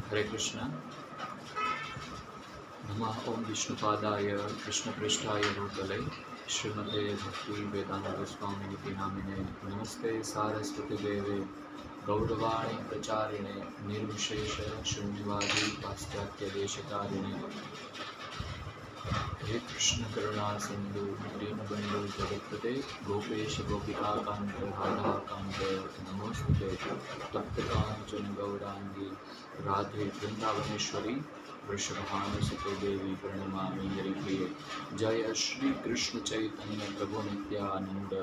हरे कृष्ण। नमः ओम विष्णुपादाय कृष्णप्रेष्ठाय भूतले श्रीमते भक्ति वेदांत स्वामिनिति नामिने नमस्ते सारस्वती देवे गौरवाणी प्रचारिणे निर्विशेष शून्यवादी पाश्चात्य देशकारिणे हे कृष्ण करुणा सिंधु दीनबंधु जगत्पते गोपेश गोपिका कांत राधा कांत नमोस्तुते तप्त कांचन गौरांगी राधे वृंदावनेश्वरी वृषभानुसुते देवी प्रणमामि हरिप्रिये। जय श्री कृष्ण चैतन्य प्रभु नित्यानंद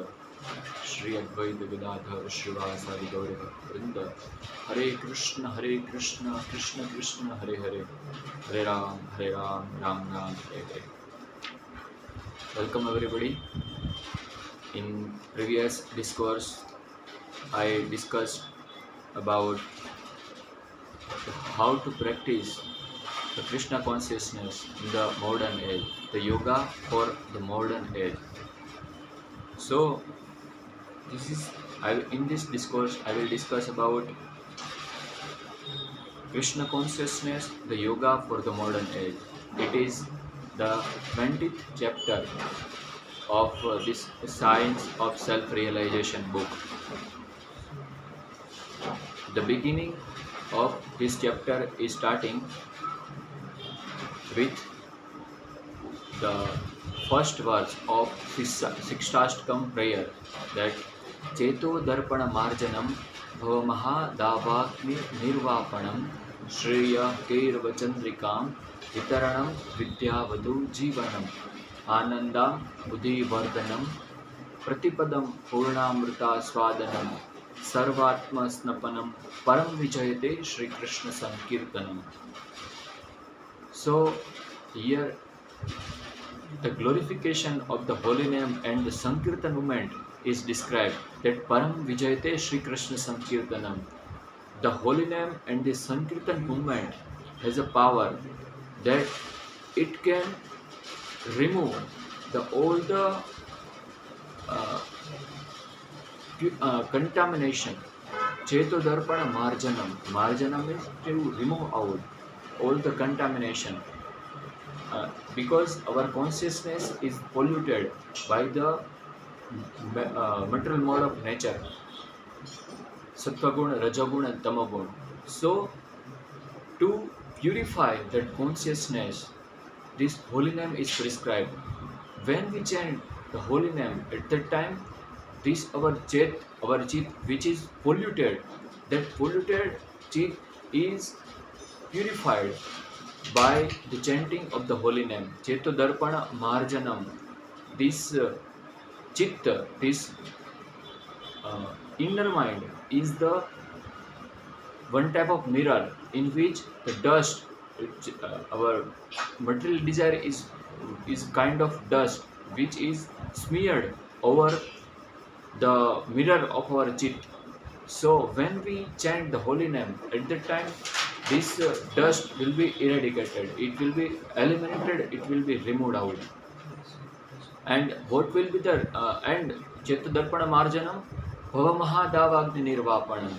श्री अद्वैत गदाधर श्रीवासादि गौर वृंद। हरे कृष्ण कृष्ण कृष्ण हरे हरे, हरे Ram Ram Ram Hare Hare. Welcome everybody. In previous discourse I discussed about how to practice the Krishna consciousness in the modern age, the yoga for the modern age. So in this discourse I will discuss about Krishna consciousness, the yoga for the modern age. It is the 20th chapter of this Science of Self-Realization book. The beginning of this chapter is starting with the first verse of Sikshastakam prayer, that Cheto Darpana Marjanam Bhavamaha Davakni Nirvapanam Shriya Kairvachandrikam Vitaranam Vidyavadu Jivanam Anandam Buddhi Vardhanam Pratipadam Purnamrita Swadanam Sarvatma Snapanam Param Vijayate Shri Krishna Sankirtanam. So here the glorification of the holy name and the Sankirtan movement is described, that Param Vijayate Shri Krishna Sankirtanam. The holy name and the Sankirtan movement has a power that it can remove all the contamination. Cheto Darpana Marjanam. Marjanam is to remove out all the contamination. Because our consciousness is polluted by the material mode of nature, Sattva-gun, Rajagun and Tamagun. So to purify that consciousness, this holy name is prescribed. When we chant the holy name, at that time, this our chit, which is polluted, that polluted chit is purified by the chanting of the holy name. Cheto Darpana Marjanam. This chitta, this inner mind is the one type of mirror in which the dust, our material desire is kind of dust which is smeared over the mirror of our chit. So when we chant the holy name, at that time this dust will be eradicated, it will be eliminated, it will be removed out. And what will be the and Chetu Darpana Marjanam Bhava Mahadavagni Nirvapanam.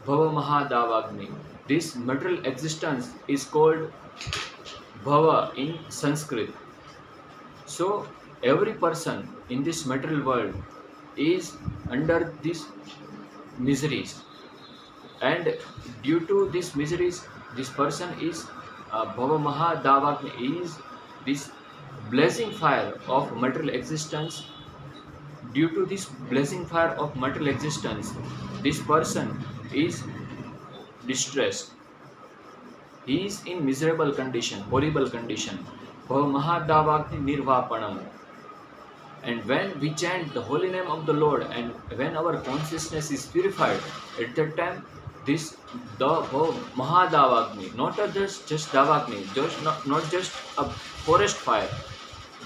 Bhava Mahadavagni. This material existence is called Bhava in Sanskrit. So every person in this material world is under these miseries, and due to these miseries, this person is Bhava Mahadavagni, is this blazing fire of material existence. Due to this blazing fire of material existence, this person is distressed. He is in miserable condition, horrible condition. Bhava Mahadavagni Nirvapanam. And when we chant the holy name of the Lord, and when our consciousness is purified, at that time this the Mahadavagni, not just Davagni, not just a forest fire,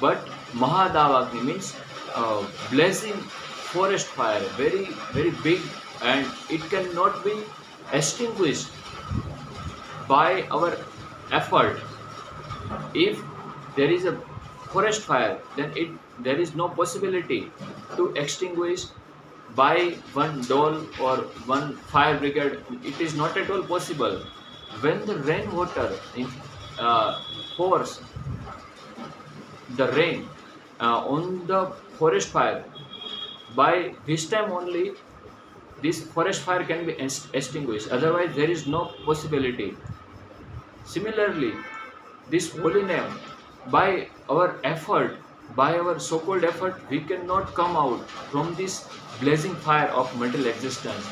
but Mahadavagni means blazing forest fire, very very big, and it cannot be extinguished by our effort. If there is a forest fire, then there is no possibility to extinguish by one dole or one fire brigade. It is not at all possible. when the rainwater pours the rain on the forest fire, by this time only this forest fire can be extinguished. Otherwise, there is no possibility. Similarly, this holy name, by our effort, by our so-called effort, we cannot come out from this blazing fire of material existence.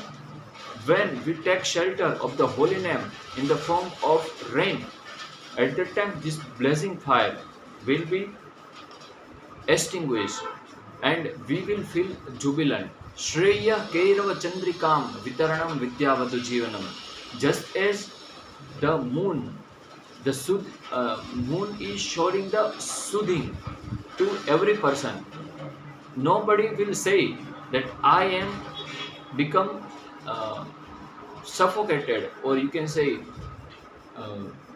When we take shelter of the holy name in the form of rain, at that time this blazing fire will be extinguished and we will feel jubilant. Shreya Kairava Chandrikam Vitaranam Vidyavadu Jivanam. Just as the moon, moon is showing the soothing to every person. Nobody will say that I am become suffocated, or you can say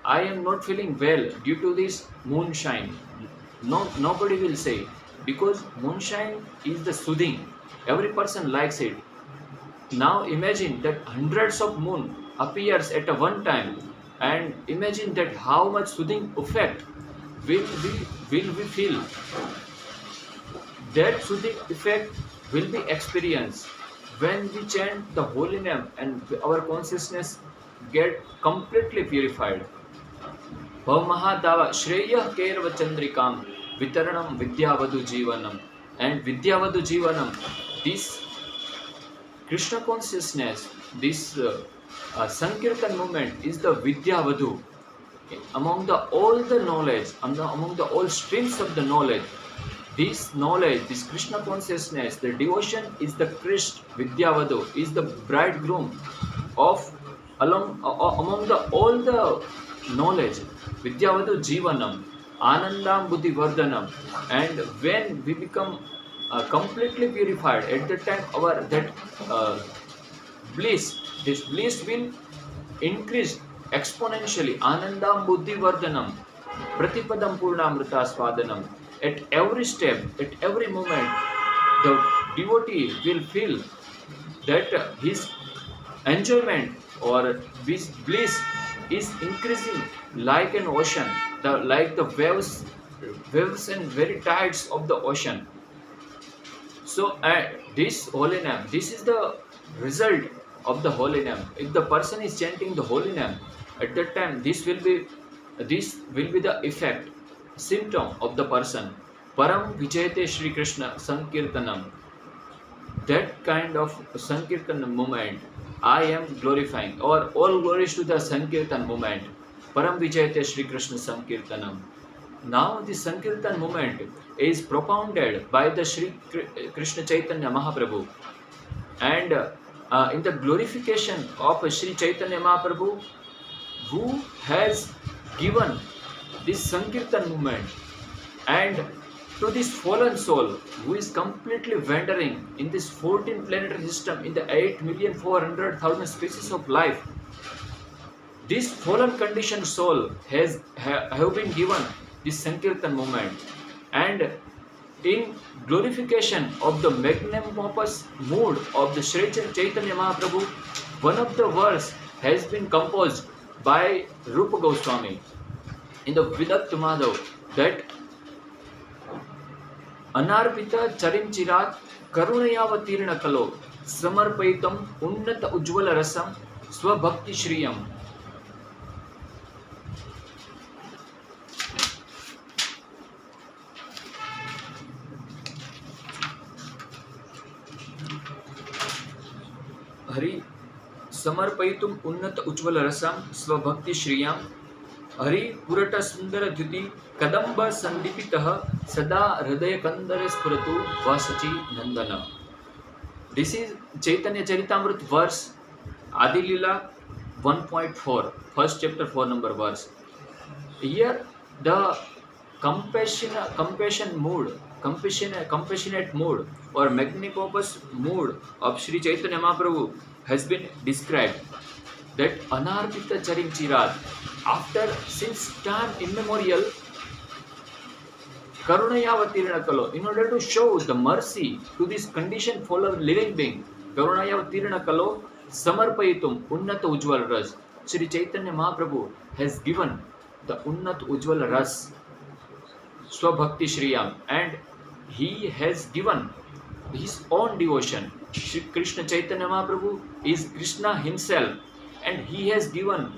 I am not feeling well due to this moonshine. No, nobody will say, because moonshine is the soothing. Every person likes it. Now imagine that hundreds of moon appears at a one time, and imagine that how much soothing effect will we feel. That soothing effect will be experienced when we chant the holy name and our consciousness get completely purified. Bhavamahadava Shreya Kerva Chandrikam Vitaranam Vidyavadu Jivanam. And Vidyavadu Jivanam, this Krishna consciousness, this Sankirtan movement is the Vidyavadu. Among the all the knowledge, among the all streams of the knowledge, this knowledge, this Krishna consciousness, the devotion is the Krishna Vidyavadu, is the bridegroom of among the all the knowledge. Vidyavadu Jivanam, Anandam Buddhi Vardhanam. And when we become completely purified, at that time our that bliss, this bliss will increase exponentially. Anandam Buddhi Vardhanam, Pratipadam Purnamrita Swadanam. At every step, at every moment, the devotee will feel that his enjoyment or his bliss is increasing like an ocean, like the waves and very tides of the ocean. So this holy name, this is the result of the holy name. If the person is chanting the holy name, at that time this will be the effect, symptom of the person. Param Vijayate Shri Krishna Sankirtanam. That kind of Sankirtan movement I am glorifying, or all glories to the Sankirtan movement. Param Vijayate Shri Krishna Sankirtanam. Now the Sankirtan movement is propounded by the Shri Krishna Chaitanya Mahaprabhu. And in the glorification of Shri Chaitanya Mahaprabhu, who has given this Sankirtan movement, and to this fallen soul who is completely wandering in this 14 planetary system in the 8,400,000 species of life, this fallen conditioned soul have been given this Sankirtan movement. And in glorification of the magnanimous mood of the Sri Chaitanya Mahaprabhu, one of the verse has been composed by Rupa Goswami in the Vidat Madhav, that Anarpita Charim Chirat Karunayavatirna Kalo Samarpaitam Unnata Ujjvala Rasam Swabhakti Shriyam. Hari Samarpaitum Unnata Ujjvala Rasam Swabhakti Shriyam. Hari Purata Sundara Dhyuti Kadamba Sandipitaha Sada Hridaya Kandare Spuratu Vasachi Nandana. This is Chaitanya Charitamrita verse Adi Lila 1.4, first chapter 4 number verse. Here the compassionate mood or magnanimous mood of Sri Chaitanya Mahaprabhu has been described. That Anarpita Charim Chirat, after since time immemorial, Karunayavatirna Kalo, in order to show the mercy to this conditioned fallen living being, Karunayavatirna Kalo Samarpayitum Unnata Ujjval Ras, Sri Chaitanya Mahaprabhu has given the Unnat Ujjwala Ras Swabhakti Shriyam, and he has given his own devotion. Shri Krishna Chaitanya Mahaprabhu is Krishna himself, and he has given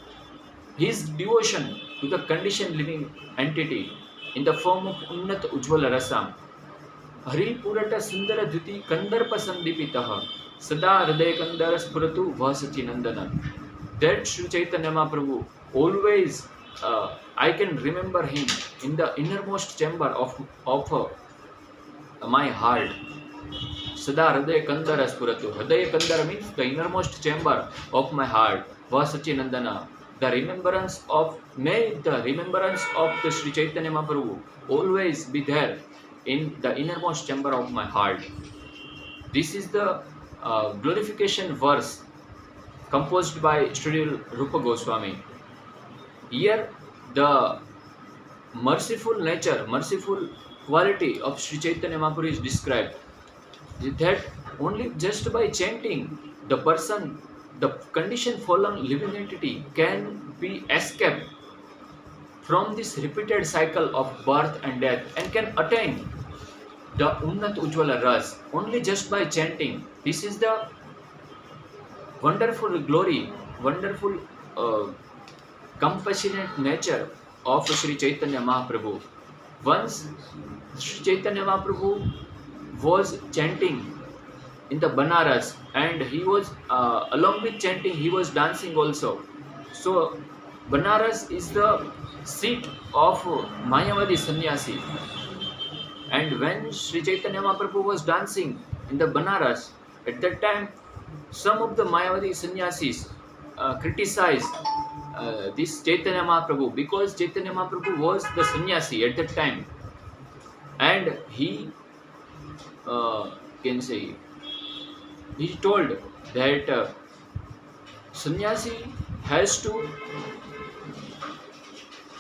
his devotion to the conditioned living entity in the form of Unnat Ujjwala Rasam. Hari Purata Sundara Dhuti Kandarpa Sandipitah Sada Hriday Kandara Spuratu Vasachi Nandana. That Sri Chaitanya Mahaprabhu always, I can remember him in the innermost chamber of my heart. Sada Hriday Kandara Spuratu. Hriday Kandara means the innermost chamber of my heart. Vasachi Nandana. The remembrance of, may the remembrance of the Sri Chaitanya Mahaprabhu always be there in the innermost chamber of my heart. This is the glorification verse composed by Sri Rupa Goswami. Here, the merciful nature, merciful quality of Sri Chaitanya Mahaprabhu is described. That only just by chanting, the person, the condition fallen living entity can be escaped from this repeated cycle of birth and death and can attain the Unnat Ujjwala Ras only just by chanting. This is the wonderful glory, wonderful compassionate nature of Sri Chaitanya Mahaprabhu. Once Sri Chaitanya Mahaprabhu was chanting in the Banaras, and he was along with chanting he was dancing also. So Banaras is the seat of Mayavadi sannyasi, and when Sri Chaitanya Mahaprabhu was dancing in the Banaras, at that time some of the Mayavadi sannyasis criticized this Chaitanya Mahaprabhu, because Chaitanya Mahaprabhu was the sannyasi at that time, and he can say, he told that sannyasi has to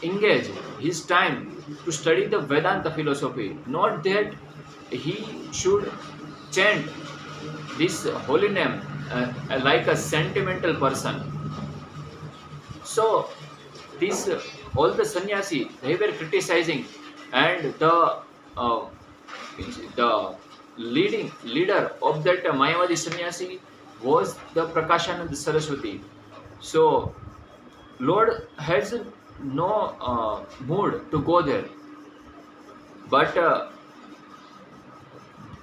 engage his time to study the Vedanta philosophy, not that he should chant this holy name like a sentimental person. So this all the sannyasi, they were criticizing, and the leader of that Mayavadi sannyasi was the Prakashananda Saraswati. So Lord has no mood to go there, but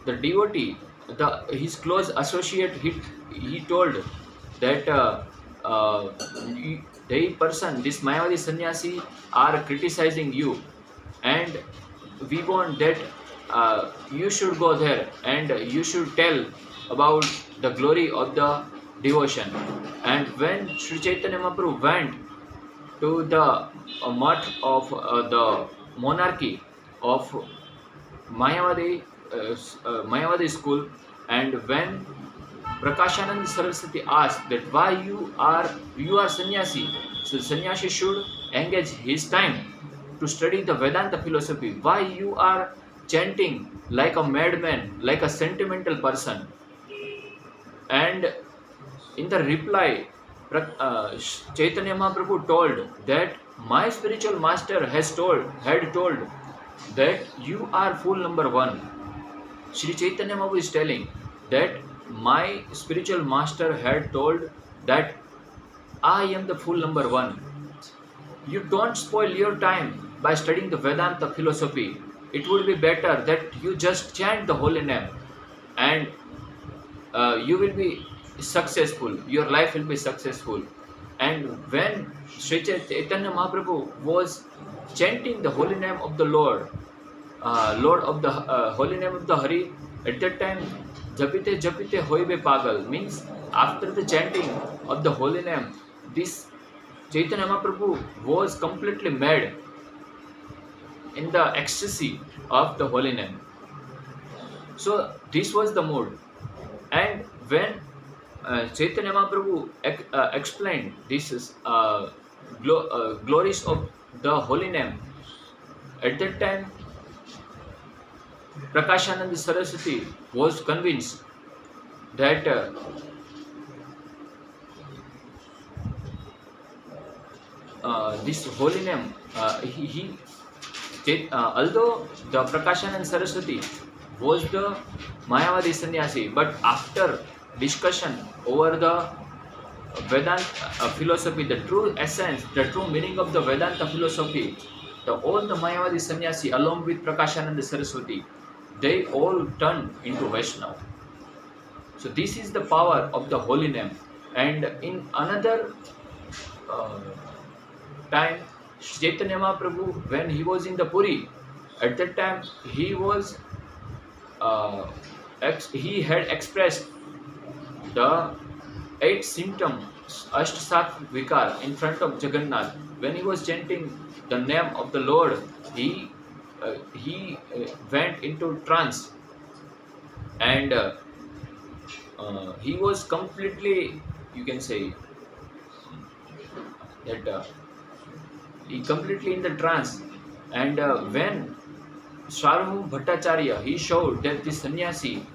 the devotee, his close associate, he told that they person, this Mayavadi sannyasi, are criticizing you, and we want that you should go there and you should tell about the glory of the devotion. And when Sri Chaitanya Mahaprabhu went to the mutt of the monarchy of Mayavadi school, and when Prakashananda Saraswati asked that why you are sannyasi, so sannyasi should engage his time to study the Vedanta philosophy. Why you are chanting like a madman, like a sentimental person? And in the reply, Chaitanya Mahaprabhu told that my spiritual master had told that you are fool number one. Sri Chaitanya Mahaprabhu is telling that my spiritual master had told that I am the fool number one. You don't spoil your time by studying the Vedanta philosophy. It would be better that you just chant the holy name, and you will be successful. Your life will be successful. And when Sri Chaitanya Mahaprabhu was chanting the holy name of the Lord, Lord of the holy name of the Hari, at that time, Japite Japite Hoibe Pagal means after the chanting of the holy name, this Chaitanya Mahaprabhu was completely mad in the ecstasy of the holy name. So this was the mood. And when Chaitanya Mahaprabhu explained this glories of the holy name, at that time Prakashananda Saraswati was convinced that this holy name, although the Prakashanand Saraswati was the Mayavadi sannyasi, but after discussion over the Vedanta philosophy, the true essence, the true meaning of the Vedanta philosophy, all the Mayavadi sannyasi along with Prakashananda Saraswati, they all turned into Vaishnava. So this is the power of the holy name. And in another time, Chaitanya Mahaprabhu, when he was in the Puri, at that time he was he had expressed the 8 symptoms, Ashtasat Vikar, in front of Jagannath. When he was chanting the name of the Lord, he went into trance, and he was completely, you can say that he completely in the trance. And when Sarvabhauma Bhattacharya, he showed that this sannyasi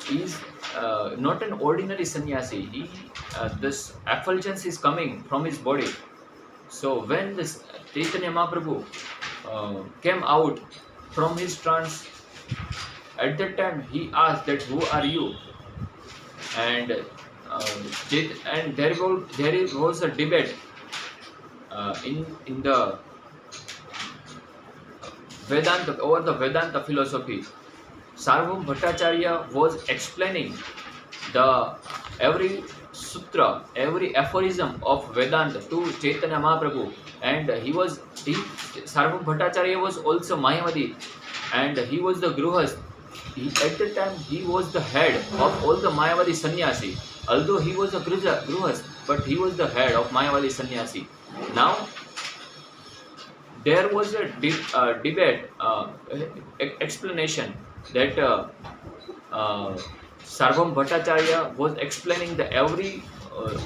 is not an ordinary sannyasi. This effulgence is coming from his body. So when this Chaitanya Mahaprabhu came out from his trance, at that time he asked that who are you? And there was a debate in the Vedanta, over the Vedanta philosophy. Sarvabhauma Bhattacharya was explaining the every sutra, every aphorism of Vedanta to Chaitanya Mahaprabhu, and Sarvabhauma Bhattacharya was also Mayavadi, and he was the Gruhast. At that time he was the head of all the Mayavadi sannyasi. Although he was a Gruhast, but he was the head of Mayavadi sannyasi. Now there was a debate, explanation that Sarvabhauma Bhattacharya was explaining the every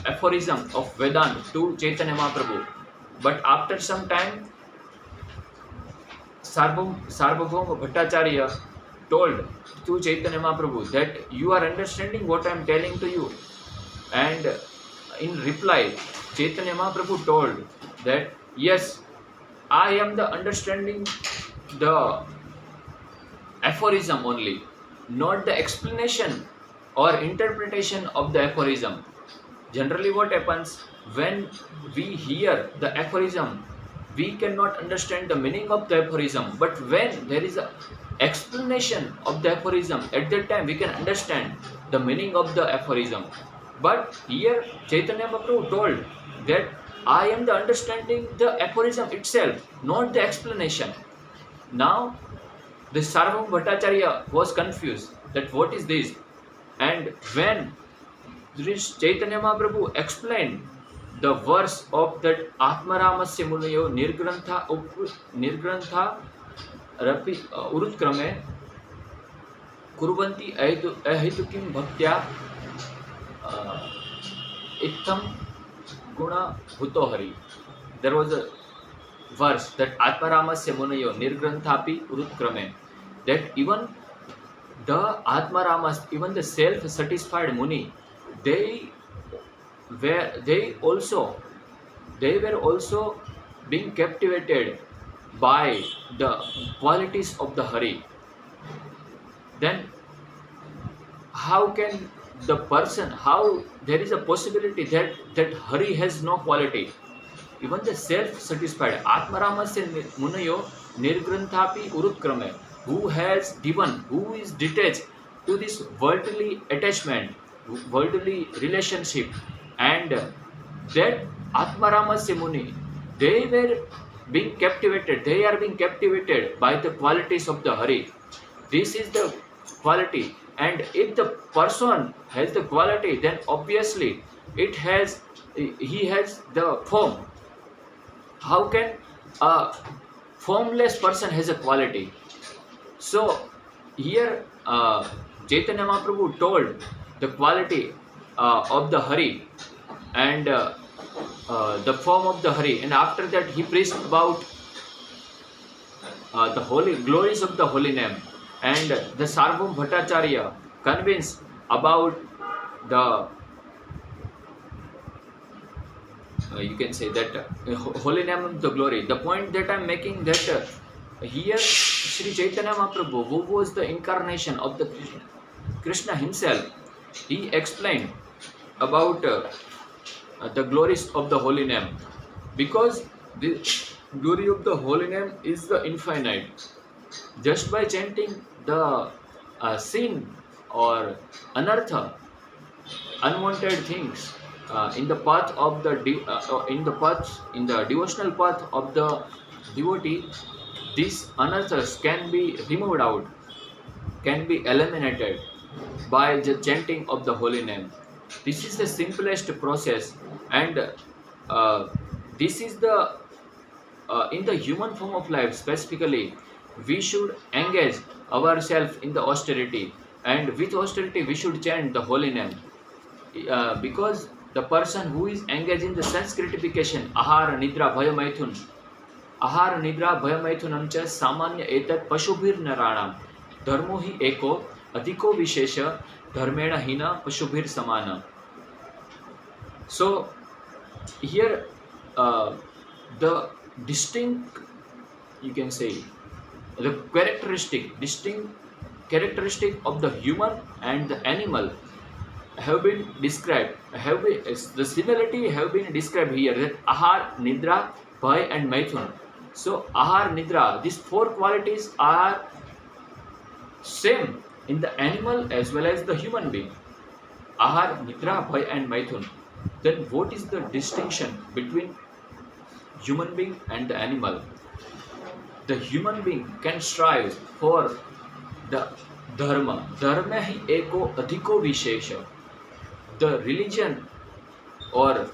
aphorism of Vedanta to Chaitanya Mahaprabhu. But after some time, Sarvabhauma Bhattacharya told to Chaitanya Mahaprabhu that you are understanding what I am telling to you. And in reply, Chaitanya Mahaprabhu told that yes, I am the understanding the aphorism only, not the explanation or interpretation of the aphorism. Generally what happens, when we hear the aphorism, we cannot understand the meaning of the aphorism, but when there is a explanation of the aphorism, at that time we can understand the meaning of the aphorism. But here Chaitanya Mahaprabhu told that I am the understanding the aphorism itself, not the explanation. Now the Sarvabhauma Bhattacharya was confused that what is this? And when Chaitanya Mahaprabhu explained the verse of that Atmaramasya Munayo Nirgrantha Rapi Urutkrame Kurvanti Ahitukim Bhaktya Ittam Guna Bhutohari. There was a verse that Atmaramasya Munayo Nirgranthapi Urutkrame, that even the Atmaramas, even the self-satisfied Muni, they were also being captivated by the qualities of the Hari. Then how can the person, how there is a possibility that Hari has no quality? Even the self-satisfied Atmaramasya Munayo Nirgranthapi Urutkrame, who has given, who is detached to this worldly attachment, worldly relationship, and that Atmaramasya Muni, they are being captivated by the qualities of the Hari. This is the quality, and if the person has the quality, then obviously he has the form. How can a formless person has a quality? So here Chaitanya Mahaprabhu told the quality of the Hari and the form of the Hari, and after that he preached about the holy glories of the holy name, and the Sarvabhauma Bhattacharya convinced about the you can say that holy name of the glory. The point that I'm making that here Sri Chaitanya Mahaprabhu, who was the incarnation of the Krishna himself, he explained about the glories of the holy name, because the glory of the holy name is the infinite. Just by chanting the sin or anartha, unwanted things in the path of the in the devotional path of the devotee, these anarthas can be removed out, can be eliminated by the chanting of the holy name. This is the simplest process, and this is the in the human form of life specifically, we should engage ourselves in the austerity, and with austerity we should chant the holy name. Because the person who is engaged in the sense gratification, ahara nidra bhaya maithun, ahara nidra bhaya maithunam cha samanya etat pashubhir naranam dharmo hi eko adhiko vishesha dharmena hina pashubhir samana. So here the distinct, you can say, the distinct characteristic of the human and the animal have been described, the similarity have been described here, that ahar, nidra, bhay and maithun. So ahar, nidra, these four qualities are same in the animal as well as the human being. Ahar, nidra, bhay and maithun. Then what is the distinction between human being and the animal? The human being can strive for the dharma. Dharma hi eko adhiko vishesha. The religion or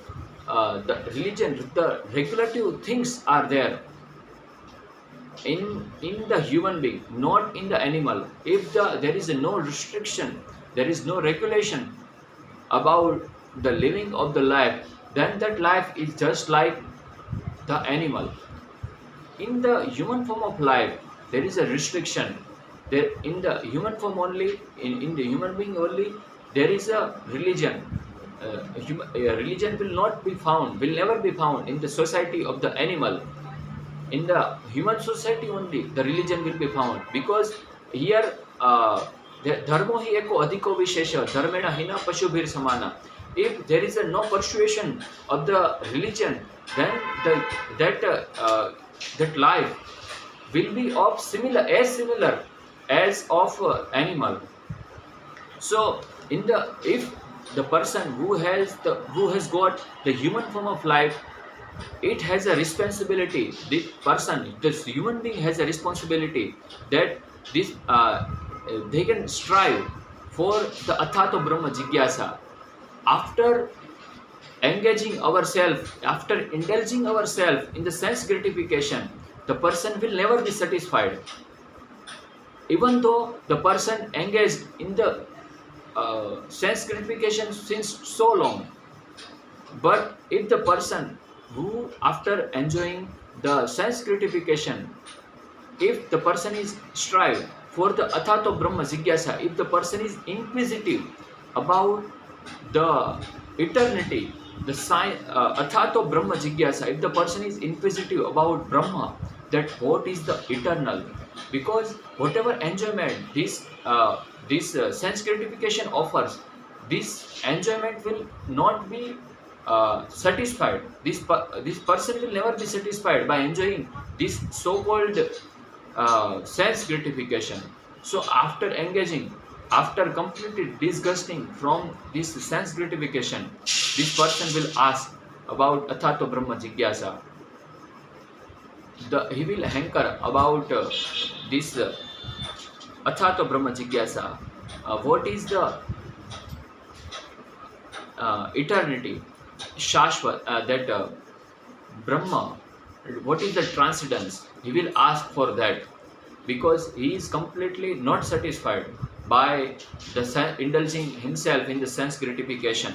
the regulative things are there in the human being, not in the animal. If there is no restriction, there is no regulation about the living of the life, then that life is just like the animal. In the human form of life, there is a restriction. There, in the human form only, in the human being only, there is a religion. Religion will not be found, will never be found in the society of the animal. In the human society only, the religion will be found, because here dharmo hi eko adhiko vishesha dharmena hina pashubhir samana. If there is a no persuasion of the religion, then that life will be of similar as of animal. So if the person who has got the human form of life, it has a responsibility. This human being has a responsibility that they can strive for the athato brahma jigyasa. After engaging ourselves, after indulging ourselves in the sense gratification, the person will never be satisfied. Even though the person engaged in the sense gratification since so long, but if the person who, after enjoying the sense gratification, if the person is strive for the athato brahma jigyasa, if the person is inquisitive about the eternity, the athato brahma jigyasa, if the person is inquisitive about brahma, that what is the eternal, because whatever enjoyment this sense gratification offers, this enjoyment will not be satisfied. This person will never be satisfied by enjoying this so-called sense gratification. So after engaging, after completely disgusting from this sense gratification, this person will ask about athato brahma jigyasa. He will hanker about this athato brahma jigyasa. What is the eternity, shashvat, that brahma, what is the transcendence? He will ask for that, because he is completely not satisfied by indulging himself in the sense gratification.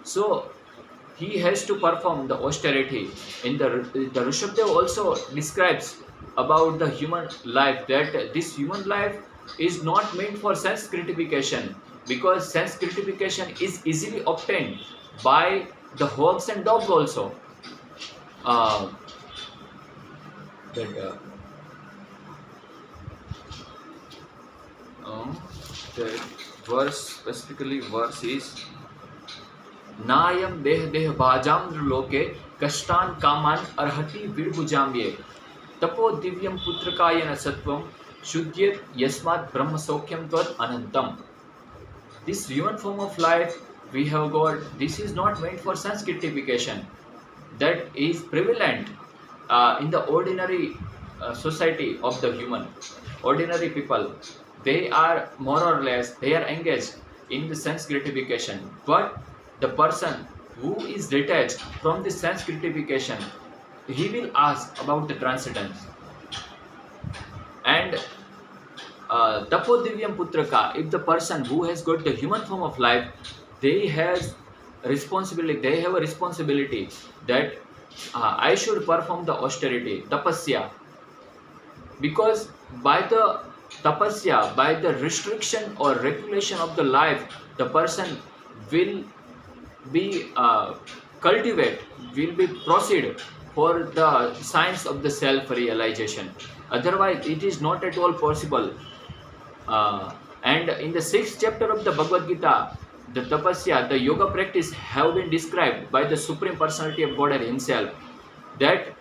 So he has to perform the austerity. In the Rishabdev also describes about the human life, that this human life is not meant for sense gratification, because sense gratification is easily obtained by the hogs and dogs also. Uh, that um, the verse, specifically verse is नायम देह देह भाजाम्र लोके कष्टान कामान अर्हति विर्भुजाम्ये तपो दिव्यम पुत्रकायन सत्वम शुद्ध्येत यस्मात् ब्रह्म सौख्यम त्वद अनंतम. This human form of life we have got, this is not meant for sense gratification that is prevalent in the ordinary society of the human. Ordinary people, they are more or less, they are engaged in the sense gratification. But the person who is detached from the sense gratification, he will ask about the transcendence. And Tapo Divyam Putraka, if the person who has got the human form of life, they have they have a responsibility that I should perform the austerity, tapasya, because by the tapasya, by the restriction or regulation of the life, the person will be cultivate, will be proceed for the science of the self-realization. Otherwise, it is not at all possible. And in the 6th chapter of the Bhagavad Gita, the tapasya, the yoga practice have been described by the Supreme Personality of Godhead Himself, that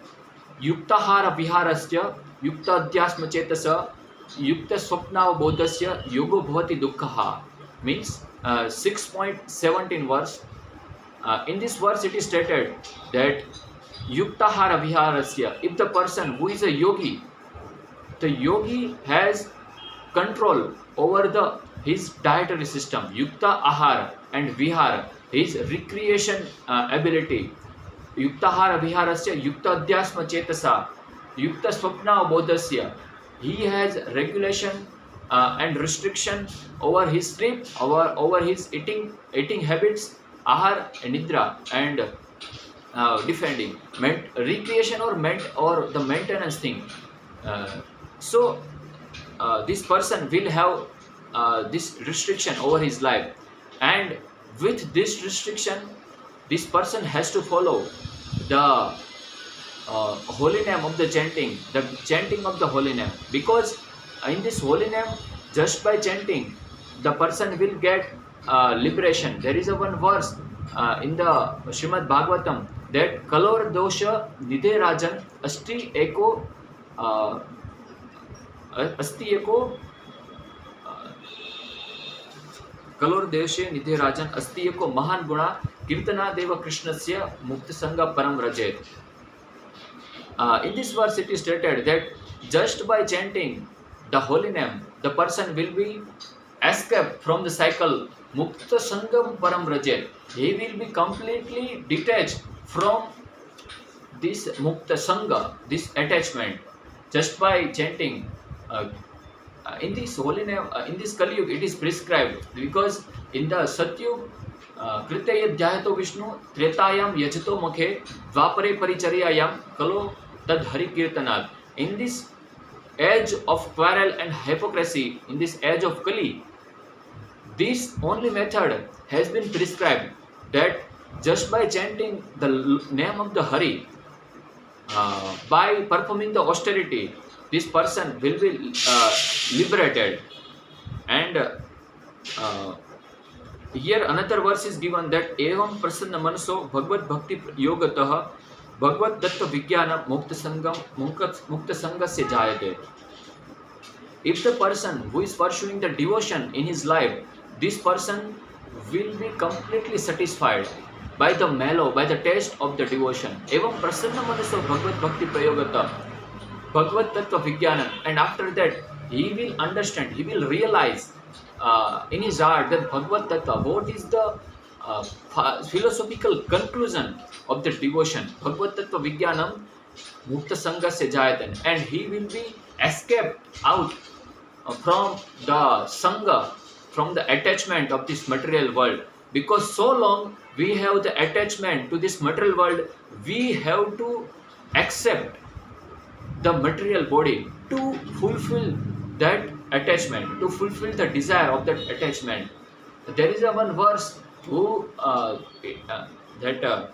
yuktahara viharasya, yukta adhyasma chetasa, yukta swapna bodhasya, yogo bhavati dukkha. Means 6.17 verse. In this verse it is stated that yuktahara viharasya, if the person who is a yogi, the yogi has control over his dietary system, yukta ahara and vihara, his recreation ability, yuktahara viharasya, yukta adhyasma chetasa, yukta swapna bodhasya, he has regulation and restriction over his sleep, over his eating habits, ahar and nidra, and defending recreation or the maintenance thing. So this person will have this restriction over his life, and with this restriction, this person has to follow the holy name of the chanting of the holy name, because in this holy name, just by chanting, the person will get liberation. There is a one verse in the Srimad Bhagavatam that kalor dosha nidhe rajan asti eko कलोर देशे निधे राजन अस्ति एको महान गुणा कीर्तना देव कृष्णस्य मुक्त संग परम रजेत. In this verse it is stated that just by chanting the holy name, the person will be escaped from the cycle mukta sangam param rajet. He will be completely detached from this mukta sanga, this attachment, just by chanting. In this holy name, in this Kali Yuga, it is prescribed, because in the Satyug, Kritya Dhyayato Vishnu, Tretayam Yajato Mukhe, Dvapare Paricharyayam, Kalo Tad Hari Kirtanat. In this age of quarrel and hypocrisy, in this age of Kali, this only method has been prescribed, that just by chanting the name of the Hari, by performing the austerity, this person will be liberated. And here another verse is given that evam prasanna manaso bhagavad bhakti yogatah bhagavad datta vijnana mukta sangasya jayate. If the person who is pursuing the devotion in his life, this person will be completely satisfied by the mellow, by the taste of the devotion. Evam prasanna manaso bhagavad bhakti prayogata Bhagavad Tattva Vijnana, and after that he will understand, he will realize in his heart that Bhagavad Tattva, what is the philosophical conclusion of the devotion. Bhagavad Tattva Vijnanam Mukta Sangasya Jayatan, and he will be escaped out from the Sangha, from the attachment of this material world. Because so long we have the attachment to this material world, we have to accept the material body to fulfill that attachment, to fulfill the desire of that attachment. There is a one verse who that uh,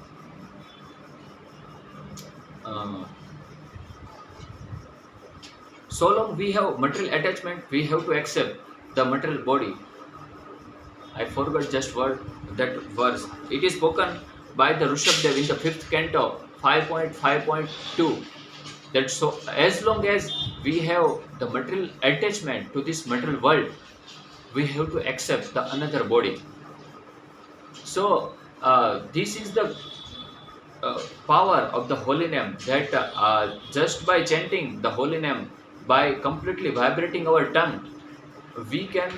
so long we have material attachment, we have to accept the material body. I forgot just word that verse. It is spoken by the Rishabdev in the fifth canto, 5.5.2. That so as long as we have the material attachment to this material world, we have to accept the another body. So this is the power of the holy name, that just by chanting the holy name, by completely vibrating our tongue, we can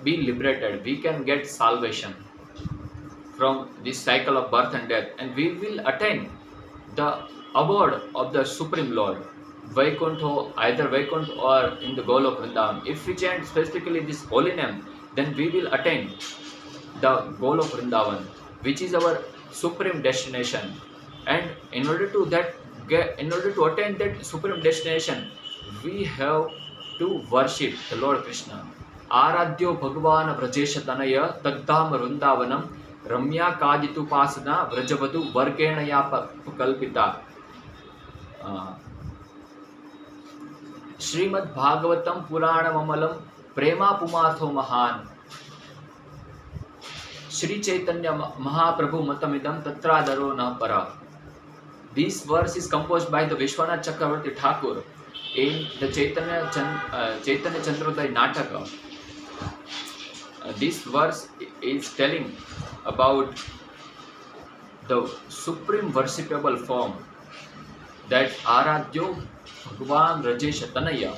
be liberated, we can get salvation from this cycle of birth and death, and we will attain the abode of the Supreme Lord, Vaikuntha, either Vaikuntha or in the goal of Vrindavan. If we chant specifically this holy name, then we will attain the goal of Vrindavan, which is our supreme destination. And in order to attain that supreme destination, we have to worship the Lord Krishna. Aradhyo Bhagavan Vrajesha Tanaya Tagdham Vrindavanam Ramya Kajitupasana Vrajavadu Vargenaya Kalpita. Srimad Bhagavatam Puranam Prema Pumatho Mahan Shri Chaitanya Mahaprabhu Matamidam Tatradaro Na Para. This verse is composed by the Vishwanath Chakravarti Thakur in the Chaitanya Chandrodaya Nataka. This verse is telling about the supreme worshipable form, that Aradhyo Bhagavan Rajesha Tanaya,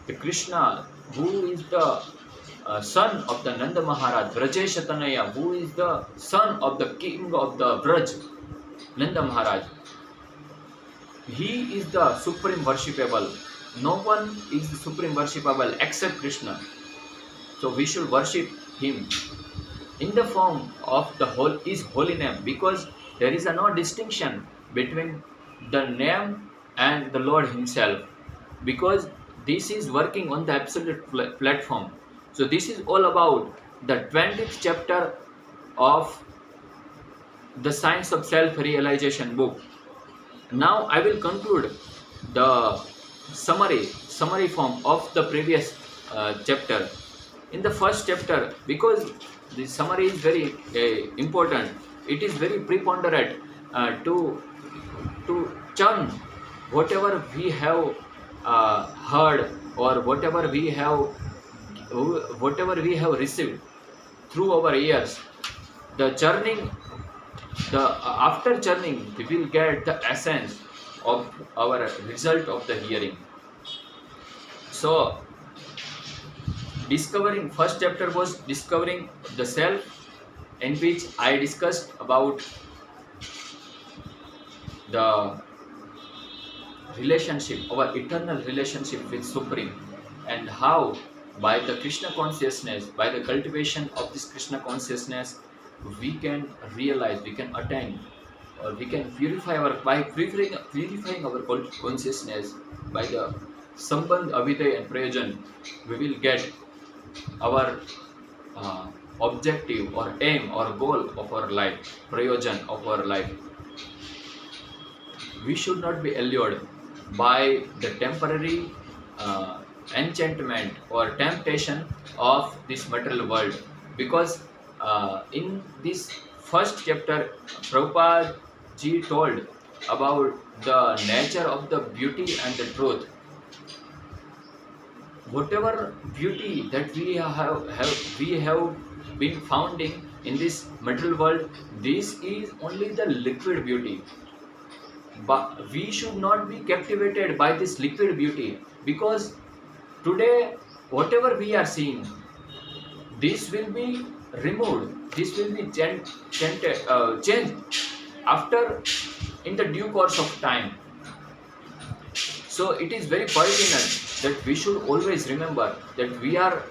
the Krishna who is the son of the Nanda Maharaj, Vrajesha Tanaya, who is the son of the king of the Vraj, Nanda Maharaj. He is the supreme worshipable. No one is the supreme worshipable except Krishna. So we should worship him in the form of his holy name, because there is no distinction between the name and the Lord himself, because this is working on the absolute platform. So this is all about the 20th chapter of the Science of Self-Realization book. Now I will conclude the summary form of the previous chapter. In the first chapter, because the summary is very important, it is very preponderant to churn whatever we have heard, or whatever we have received through our ears. After churning, we will get the essence of our result of the hearing. So first chapter was discovering the self, in which I discussed about the relationship, our eternal relationship with Supreme, and how by the Krishna consciousness, by the cultivation of this Krishna consciousness, we can realize, we can attain, or we can purifying our consciousness by the Sambandh, Abhiday and Prayojan. We will get our objective or aim or goal of our life, Prayojan of our life. We should not be allured by the temporary enchantment or temptation of this material world, because in this first chapter, Prabhupada ji told about the nature of the beauty and the truth. Whatever beauty that we have been founding in this material world, this is only the liquid beauty. But we should not be captivated by this liquid beauty, because today whatever we are seeing, this will be removed, this will be changed after in the due course of time. So it is very pertinent that we should always remember that we are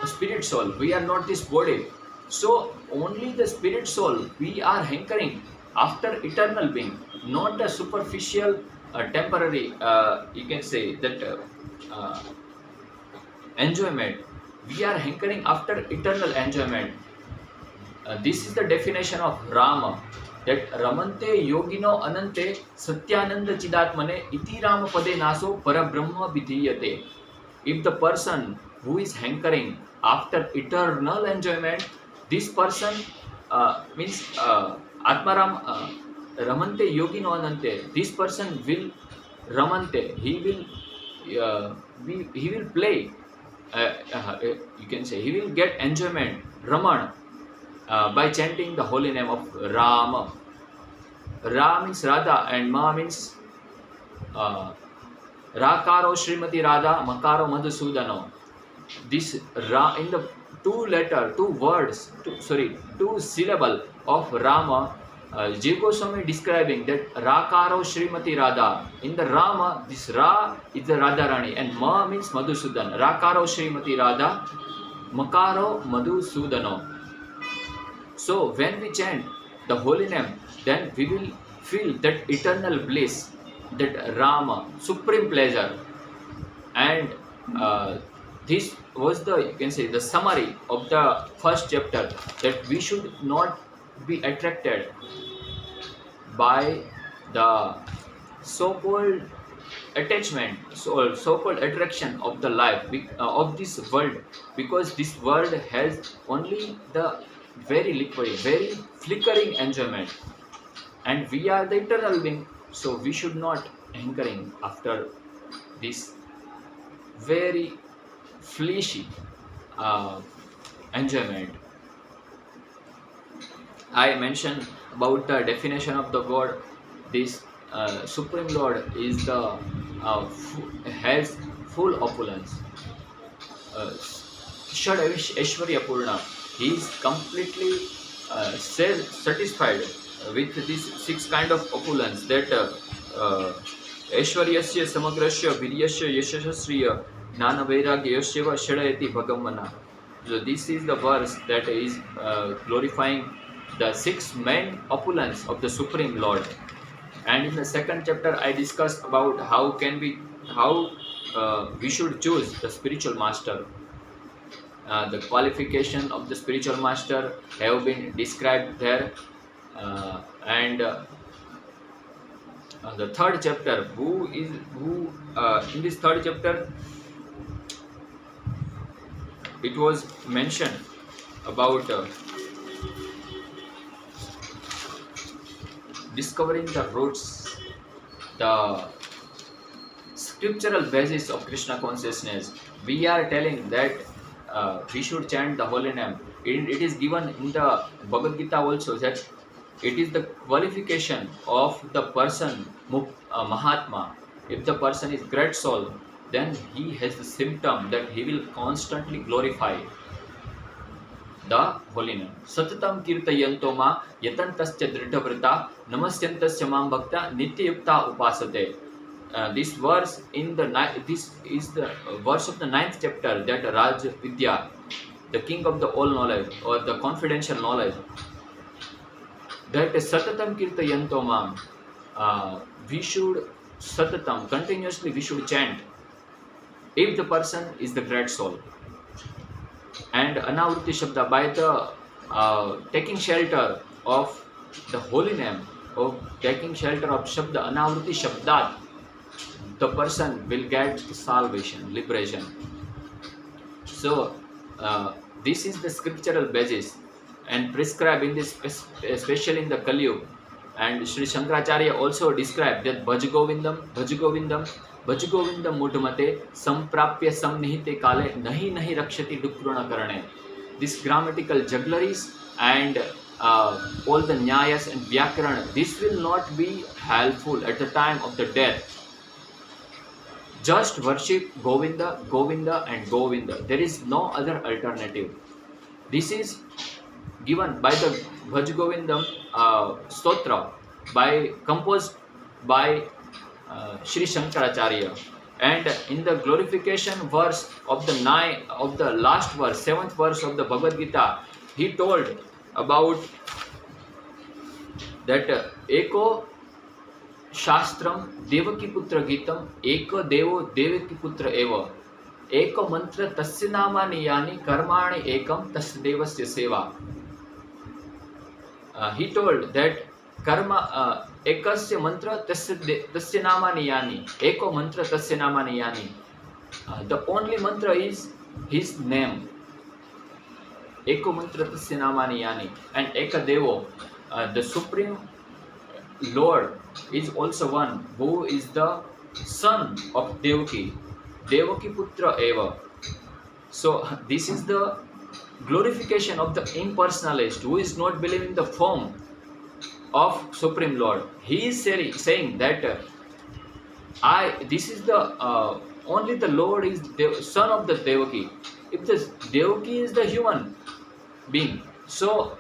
a spirit soul, we are not this body. So only the spirit soul, we are hankering after eternal being, not a superficial temporary you can say that enjoyment. We are hankering after eternal enjoyment. This is the definition of Rama, that Ramante yogino anante satyananda chidatmane iti Rama pade naso parabrahma vidhiyate. If the person who is hankering after eternal enjoyment, this person means Atmaram Ramante yogino anante, this person will Ramante, he will play, you can say, he will get enjoyment, Raman, by chanting the holy name of Rama. Ra means Radha and Ma means Rakaro Srimati Radha, Makaro Madhusudano. This Ra in the two syllable of Rama, Jiva Goswami describing that Rakaro Srimati Radha. In the Rama, this Ra is the Radharani and Ma means Madhusudan. Rakaro Srimati Radha, Makaro Madhusudano. So when we chant the holy name, then we will feel that eternal bliss, that Rama, supreme pleasure. And this was the, you can say, the summary of the first chapter, that we should not be attracted by the so-called attachment, so-called attraction of the life, of this world, because this world has only the very liquid, very flickering enjoyment, and we are the eternal being, so we should not hankering after this very fleshy enjoyment. I mentioned about the definition of the God. This Supreme Lord is the has full opulence, Shad Aishwarya Purna. He is completely satisfied with these six kind of opulence, that Aishwaryasya Samagrasya Viryasya Yashasriya Jnana Vairagyasya Shadayati Bhagamana. So this is the verse that is glorifying the six main opulence of the Supreme Lord. And in the second chapter, I discussed about how we should choose the spiritual master. The qualification of the spiritual master have been described there, and the third chapter, in this third chapter, it was mentioned about discovering the roots, the scriptural basis of Krishna consciousness. We are telling that we should chant the holy name. It is given in the Bhagavad Gita also, that it is the qualification of the person, Mahatma. If the person is great soul, then he has the symptom that he will constantly glorify the holy name. Satatam kirtayanto ma yatantasya dridhavrita namasyantasya mam bhakta nityayukta upasate. This verse this is the verse of the 9th chapter, that Raj Vidya, the king of the all knowledge or the confidential knowledge, that Satatam kirtayanto mam, we should Satatam, continuously we should chant, if the person is the great soul. And Anavruti Shabda, by the taking shelter of the holy name, of taking shelter of Shabda, Anavruti Shabdat, the person will get salvation, liberation. So this is the scriptural basis and prescribed in this, especially in the Kali Yuga. And Sri Shankaracharya also described that Bhaj Govindam, Bhaj Govindam, Bhaj Govindam Mudmate Samprapya Samnihite Kale Nahi Nahi Rakshati Dukruna Karane. These grammatical juggleries and all the Nyayas and Vyakarana, this will not be helpful at the time of the death. Just worship Govinda, Govinda and Govinda. There is no other alternative. This is given by the Bhaj Govindam Stotra, composed by Sri Shankaracharya. And in the glorification verse of the last verse, 7th verse of the Bhagavad Gita, he told about that Eko Shastram Devaki Putra Gitam Eko Devo Devaki Putra Eva Eko Mantra Tasya Namani Yani Karmani Ekam Tasya Devasya Seva. he told that karma ekasya mantra tasya namani yani, eko mantra tasya namani yani. The only mantra is his name. Eko mantra tasya namani yani. And Eka Devo, the supreme Lord, is also one who is the son of Devaki. Devaki putra eva. So this is the glorification of the impersonalist who is not believing the form of Supreme Lord. He is saying that this is the only the Lord is son of the Devaki. If the Devaki is the human being, so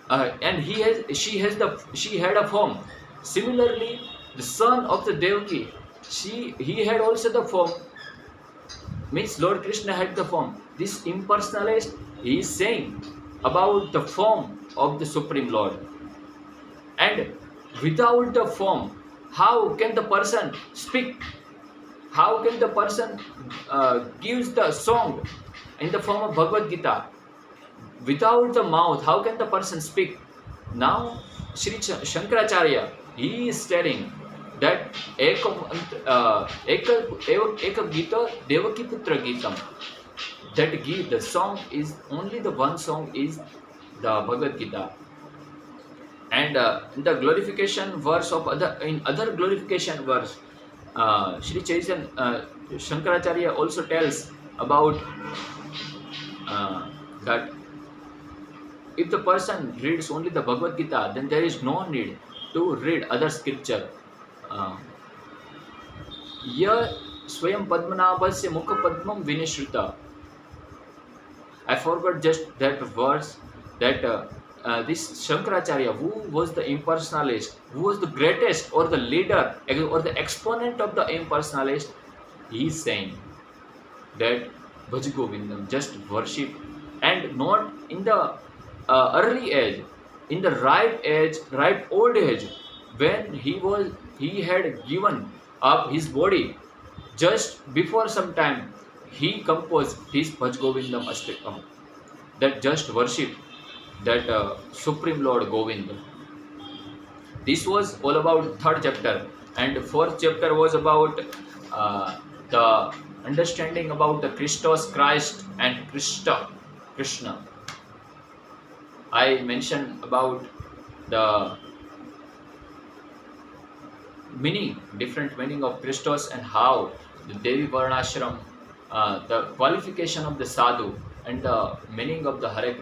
and she had a form. Similarly, the son of the Devaki, he had also the form. Means Lord Krishna had the form. This impersonalist, he is saying about the form of the Supreme Lord. And without the form, how can the person speak? How can the person gives the song in the form of Bhagavad Gita? Without the mouth, how can the person speak? Now, Sri Shankaracharya, he is telling that Eka Gita Devaki Putra Gitam. That the song is only the one song is the Bhagavad Gita. And in the glorification verse of other glorification verse, Sri Shankaracharya also tells about that if the person reads only the Bhagavad Gita, then there is no need to read other scripture. Ya Swayam Padmanabhasya Mukha Padmam Vinishruta. I forgot just that verse that this Shankaracharya, who was the impersonalist, who was the greatest or the leader or the exponent of the impersonalist, he is saying that Bhaj Govindam, just worship, and not in the early age, in the right old age, when he had given up his body, just before some time, he composed his Bhaj Govindam Ashtakam, that just worship that Supreme Lord Govinda. This was all about third chapter, and fourth chapter was about the understanding about the Christos Christ and Krishna. I mentioned about the different meaning of Christos, and how the Devi Varnashram, the qualification of the sadhu, and the meaning of the Hare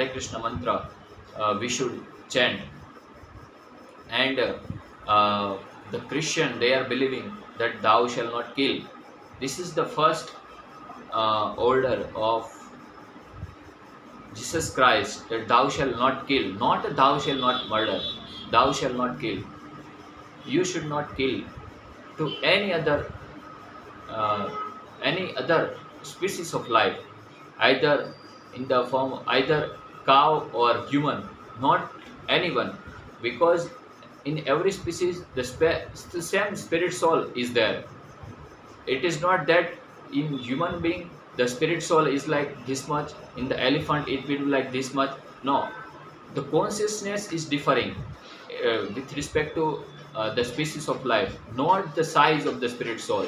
Krishna mantra we should chant. And the Christian, they are believing that thou shall not kill. This is the first order of Jesus Christ, that thou shall not kill, not thou shall not murder, thou shall not kill. You should not kill to any other species of life, either in the form either cow or human, not anyone, because in every species the same spirit soul is there. It is not that in human being the spirit soul is like this much, in the elephant it will be like this much. No, the consciousness is differing with respect to the species of life, not the size of the spirit soul.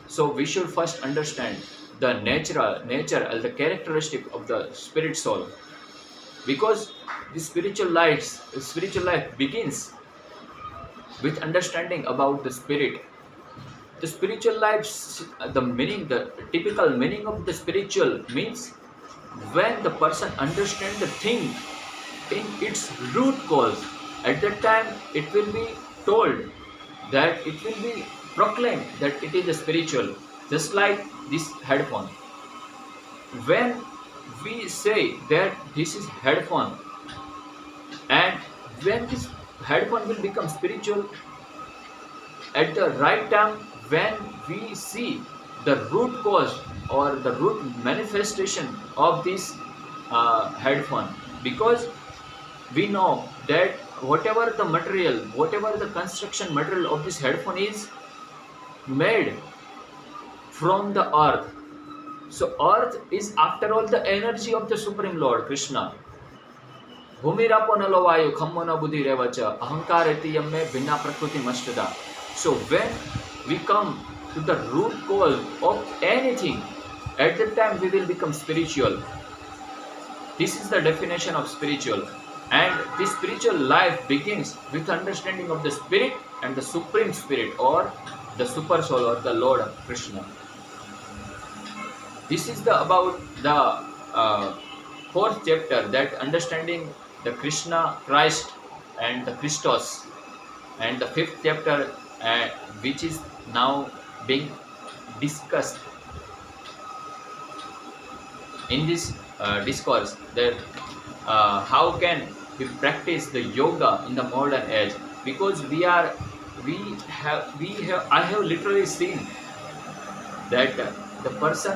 So we should first understand the nature and the characteristic of the spirit soul, because the spiritual life begins with understanding about the spirit. The spiritual life, the typical meaning of the spiritual means when the person understands the thing in its root cause. At that time, it will be told that it will be proclaimed that it is a spiritual, just like this headphone. When we say that this is headphone, and when this headphone will become spiritual, at the right time, when we see the root cause or the root manifestation of this headphone, because we know that whatever the construction material of this headphone is made from the earth. So earth is after all the energy of the Supreme Lord Krishna. ભૂમિરાપો ન લોવાયો ખમ્મો ન બુદ્ધિ રેવચ અહંકાર એતિ યમે ભિન્ના પ્રકૃતિ મસ્તદા. So when we come to the root cause of anything, at that time we will become spiritual. This is the definition of spiritual. And this spiritual life begins with understanding of the spirit and the supreme spirit, or the super soul, or the Lord Krishna. This is about the fourth chapter, that understanding the Krishna, Christ, and the Christos, and the fifth chapter, which is now being discussed in this discourse, that how can we practice the yoga in the modern age, because I have literally seen that the person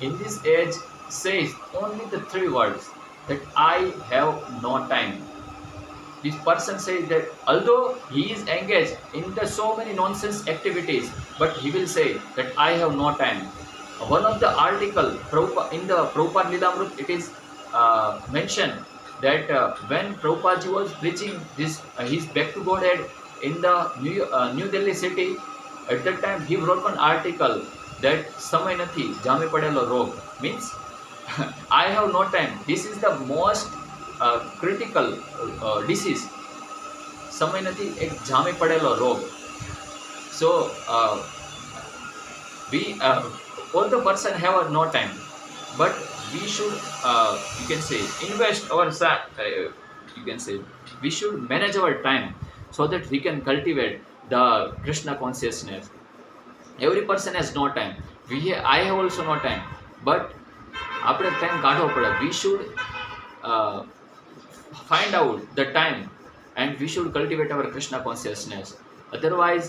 in this age says only the three words, that I have no time. This person says that although he is engaged in the so many nonsense activities, but he will say that I have no time. One of the article in the Prabhupada Lidamrut, it is mentioned that when Prabhupada ji was preaching this his back to Godhead in the New Delhi city, at that time he wrote an article that સમય નથી જામે પડેલો રોગ, means I have no time. This is the most critical disease. સમય નથી, એક જામે પડેલો રોગ. So we all the person have no time, but we should you can say invest our you can say we should manage our time so that we can cultivate the Krishna consciousness. Every person has no time. I have also no time, but આપણે time કાઢવો પડે. We should find out the time, and we should cultivate our Krishna consciousness. Otherwise